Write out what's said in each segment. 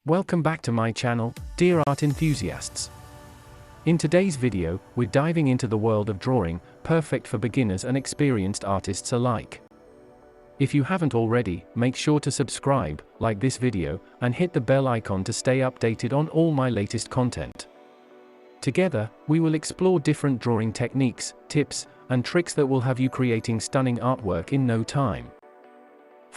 Welcome back to my channel, dear art enthusiasts. In today's video, we're diving into the world of drawing, perfect for beginners and experienced artists alike. If you haven't already, make sure to subscribe, like this video, and hit the bell icon to stay updated on all my latest content. Together, we will explore different drawing techniques, tips, and tricks that will have you creating stunning artwork in no time.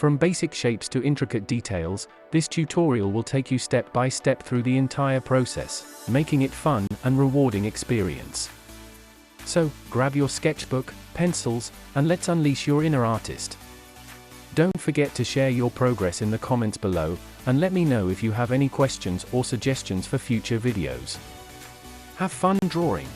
From basic shapes to intricate details, this tutorial will take you step by step through the entire process, making it fun and rewarding experience. So, grab your sketchbook, pencils, and let's unleash your inner artist. Don't forget to share your progress in the comments below, and let me know if you have any questions or suggestions for future videos. Have fun drawing!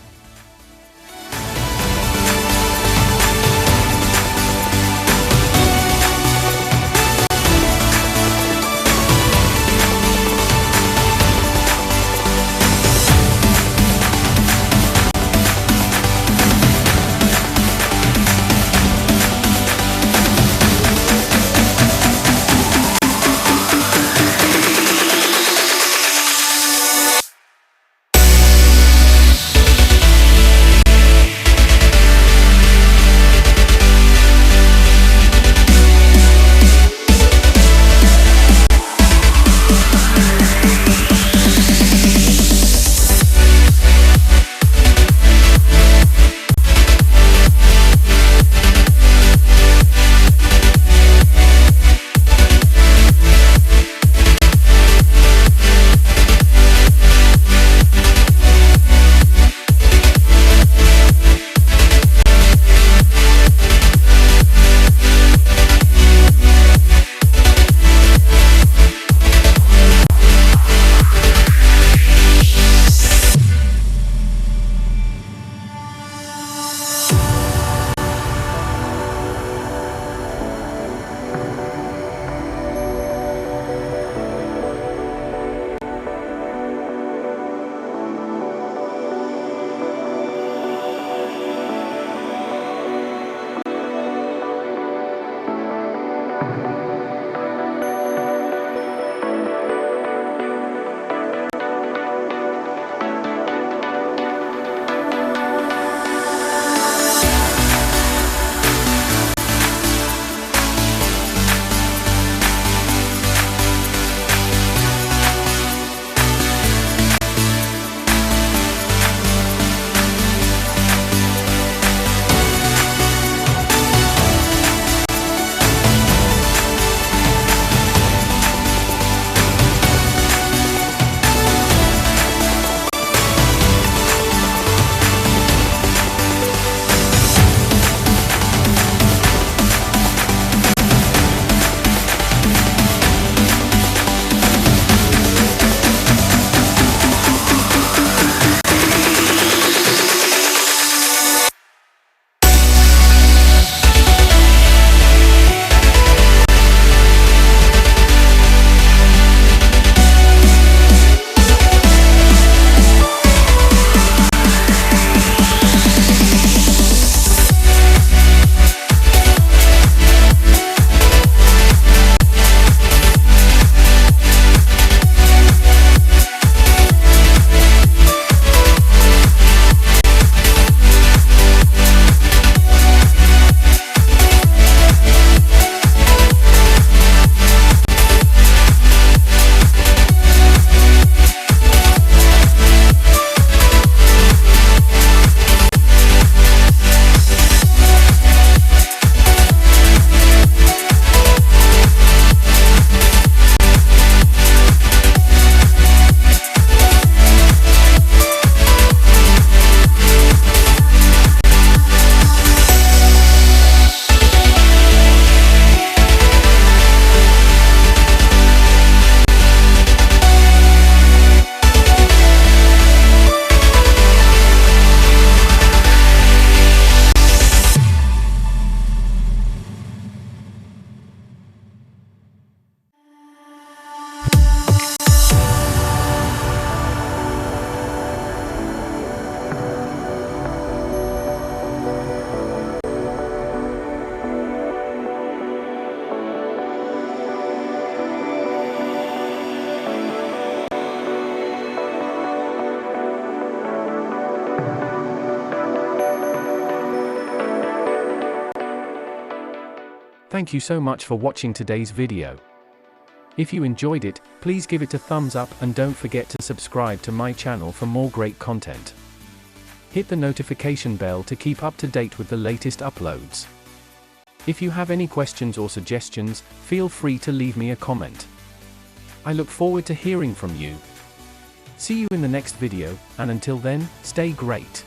Thank you so much for watching today's video. If you enjoyed it, please give it a thumbs up and don't forget to subscribe to my channel for more great content. Hit the notification bell to keep up to date with the latest uploads. If you have any questions or suggestions, feel free to leave me a comment. I look forward to hearing from you. See you in the next video, and until then, stay great.